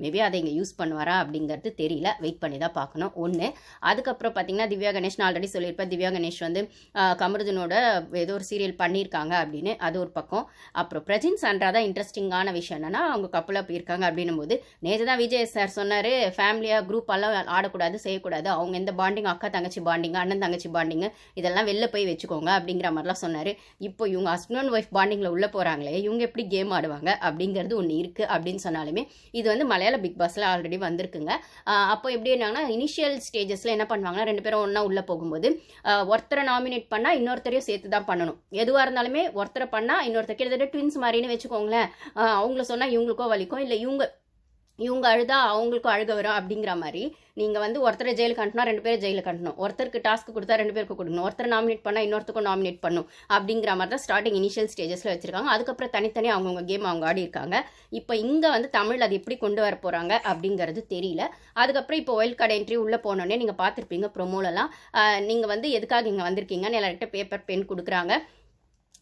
Maybe அதை இங்கே use பண்ணுவாரா அப்படிங்கிறது தெரியல, வெயிட் பண்ணி தான் பார்க்கணும் ஒன்று. அதுக்கப்புறம் பார்த்தீங்கன்னா திவ்யா கணேஷ், நான் ஆல்ரெடி சொல்லியிருப்பேன் திவ்யா கணேஷ் வந்து கமருதனோட ஏதோ ஒரு சீரியல் பண்ணியிருக்காங்க அப்படின்னு, அது ஒரு பக்கம். அப்புறம் பிரஜின் சாண்ட்ரா தான் இன்ட்ரெஸ்டிங்கான விஷயம் என்னன்னா அவங்க கப்பலாக போயிருக்காங்க அப்படின்னும் போது நேற்று தான் விஜய் சார் சொன்னார் ஃபேமிலியாக குரூப் எல்லாம் ஆடக்கூடாது செய்யக்கூடாது, அவங்க எந்த பாண்டிங் அக்கா தங்கச்சி பாண்டிங்க அண்ணன் தங்கச்சி பாண்டிங்கு இதெல்லாம் வெளில போய் வச்சுக்கோங்க அப்படிங்கிற மாதிரிலாம் சொன்னார். இப்போ இவங்க ஹஸ்பண்ட் அண்ட் ஒய்ஃப் பாண்டிங்கில் உள்ளே போகிறாங்களே இவங்க எப்படி கேம் ஆடுவாங்க அப்படிங்கிறது ஒன்று இருக்குது அப்படின்னு சொன்னாலுமே இது வந்து மலையாள பிக் பாஸில் ஆல்ரெடி வந்திருக்குங்க. அப்போ எப்படி என்னங்கன்னா இனிஷியல் ஸ்டேஜஸில் என்ன பண்ணுவாங்கன்னா 2 பேரும் ஒன்றா உள்ளே போகும்போது ஒருத்தரை நாமினேட் பண்ணால் இன்னொருத்தரையும் சேர்த்து தான் பண்ணணும். எதுவாக இருந்தாலுமே ஒருத்தரை பண்ணால் இன்னொருத்தர் கிட்டத்தட்ட ட்வின்ஸ் மாதிரின்னு வச்சுக்கோங்களேன். அவங்கள சொன்னால் இவங்களுக்கோ வலிக்கும், இல்லை இவங்க அழுதா அவங்களுக்கும் அழுக வரும் அப்படிங்கிற மாதிரி நீங்கள் வந்து ஒருத்தரை ஜெயிலுக்கு அனுப்பினா 2 பேரும் ஜெயிலுக்கு அனுப்பணும், ஒருத்தருக்கு டாஸ்க் கொடுத்தா 2 பேருக்கு கொடுக்கணும், ஒருத்தர் நாமினேட் பண்ணால் இன்னொருத்தருக்கும் நாமினேட் பண்ணணும் அப்படிங்கிற மாதிரி தான் ஸ்டார்டிங் இனிஷியல் ஸ்டேஜஸில் வச்சுருக்காங்க. அதுக்கப்புறம் தனித்தனி அவங்கவுங்க கேம் அவங்க ஆடி இருக்காங்க. இப்போ இங்கே வந்து தமிழ் அது எப்படி கொண்டு வர போகிறாங்க அப்படிங்கிறது தெரியல. அதுக்கப்புறம் இப்போ ஒயில்ட் கார்டு என்ட்ரி உள்ளே போனோடனே நீங்கள் பார்த்துருப்பீங்க ப்ரொமோலலாம் நீங்கள் வந்து எதுக்காக இங்கே வந்திருக்கீங்கன்னு எல்லார்கிட்ட பேப்பர் பென் கொடுக்குறாங்க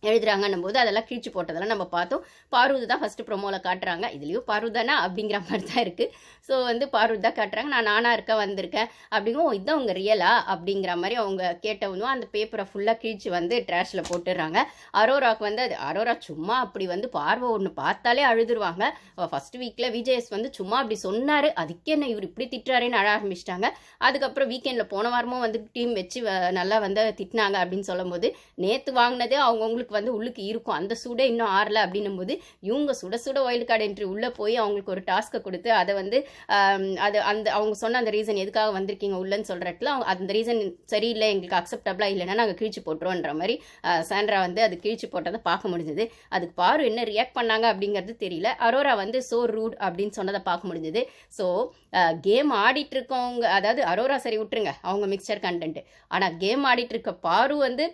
எழுதுறாங்கன்னும் போது அதெல்லாம் கிழிச்சு போட்டதெல்லாம் நம்ம பார்த்தோம். பார்வதி தான் ஃபஸ்ட்டு ப்ரொமோவில் காட்டுறாங்க, இதுலேயும் பார்வதி தானே அப்படிங்கிற மாதிரி தான் இருக்குது. ஸோ வந்து பார்வதி தான் காட்டுறாங்க, நான் நானாக இருக்க வந்திருக்கேன் அப்படிங்கும், இதுதான் அவங்க ரியலா அப்படிங்கிற மாதிரி அவங்க கேட்டவனும் அந்த பேப்பரை ஃபுல்லாக கிழிச்சு வந்து ட்ராஷில் போட்டுடுறாங்க. அரோராவுக்கு வந்து அது அரோரா சும்மா அப்படி வந்து பார்வை ஒன்று பார்த்தாலே அழுதுருவாங்க. ஃபஸ்ட் வீக்கில் விஜேஎஸ் வந்து சும்மா அப்படி சொன்னார், அதுக்கே என்ன இவர் இப்படி திட்டுறாருன்னு அழ ஆரம்பிச்சிட்டாங்க. அதுக்கப்புறம் வீக்கெண்டில் போன வாரமும் வந்து டீம் வச்சு நல்லா வந்து திட்டினாங்க அப்படின்னு சொல்லும்போது நேற்று வாங்கினதே அவங்கவுங்களுக்கு வந்து உள்ளுக்கு இருக்கும், அந்த சூடே இன்னும் ஆறல அப்படின்னும் போது இவங்க சுட சுட ஒயில்ட் கார்டு என்ட்ரி உள்ளே போய் அவங்களுக்கு ஒரு டாஸ்க்கை கொடுத்து அதை வந்து அது அந்த அவங்க சொன்ன அந்த ரீசன் எதுக்காக வந்திருக்கீங்க உள்ளன்னு சொல்கிறதுல அந்த ரீசன் சரியில்லை எங்களுக்கு அக்செப்டபிளாக இல்லைன்னா நாங்கள் கிழிச்சு போட்டுருவோன்ற மாதிரி சாண்ட்ரா வந்து அது கிழிச்சு போட்டதை பார்க்க முடிஞ்சது. அதுக்கு பாரு என்ன ரியாக்ட் பண்ணாங்க அப்படிங்கிறது தெரியல. அரோரா வந்து சோ ரூட் அப்படின்னு சொன்னதை பார்க்க முடிஞ்சது. ஸோ கேம் ஆடிட்டு இருக்கவங்க, அதாவது அரோரா சரி விட்டுருங்க அவங்க மிக்சர் கண்டென்ட், ஆனால் கேம் ஆடிட்டு இருக்க பாரு வந்து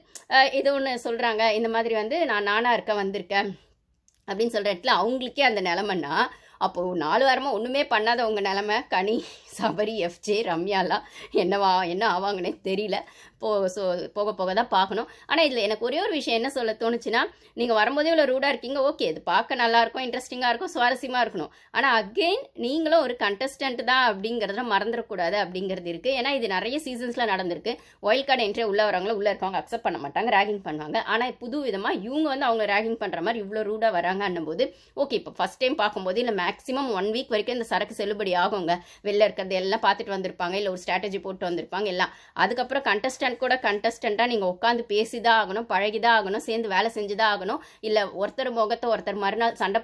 இது ஒன்று சொல்கிறாங்க இந்த மாதிரி வந்து நான் நானாக இருக்க வந்திருக்கேன் அப்படின்னு சொல்கிற இடத்துல அவங்களுக்கே அந்த நிலமைன்னா அப்போது 4 வாரமாக ஒன்றுமே பண்ணாதவங்க நிலமை கனி, சபரி, எஃப்ஜே, ரம்யாலாம் என்ன ஆவாங்கன்னே தெரியல. போக போக தான் பார்க்கணும். ஆனால் இதில் எனக்கு ஒரே ஒரு விஷயம் என்ன சொல்ல தோணுச்சுன்னா, நீங்கள் வரும்போதே இவ்வளோ ரூடாக இருக்கீங்க, ஓகே இது பார்க்க நல்லாயிருக்கும், இன்ட்ரெஸ்டிங்காக இருக்கும், சுவாரஸ்யமாக இருக்கணும். ஆனால் அகெயின் நீங்களும் ஒரு கண்டஸ்டன்ட் தான் அப்படிங்கிறத மறந்துடக்கூடாது அப்படிங்கிறது இருக்குது. ஏன்னா இது நிறைய சீசன்ஸில் நடந்திருக்கு. ஒயில்ட் கார்டு என்ட்ரி உள்ளே வரவங்கள உள்ளே இருக்கவங்க அக்செப்ட் பண்ண மாட்டாங்க, ரேகிங் பண்ணுவாங்க. ஆனால் புது விதமாக இவங்க வந்து அவங்க ரேகிங் பண்ணுற மாதிரி இவ்வளோ ரூடாக வராங்கன்னும் போது ஓகே இப்போ ஃபஸ்ட் டைம் பார்க்கும்போது இல்லை மேக்ஸிமம் 1 வீக் வரைக்கும் இந்த சரக்கு செல்லுபடி ஆகுங்க. வெளில இருக்கிறது எல்லாம் பார்த்துட்டு வந்திருப்பாங்க, இல்லை ஒரு ஸ்ட்ராட்டஜி போட்டு வந்திருப்பாங்க எல்லாம். அதுக்கப்புறம் கண்டஸ்டன்ட்டாக நீங்கள் உட்காந்து பேசிதான் ஆகணும், பழகிதான் ஆகணும், சேர்ந்து வேலை செஞ்சுதான் ஆகணும். இல்லை ஒருத்தர் முகத்தை ஒருத்தர் மறுநாள் சண்டை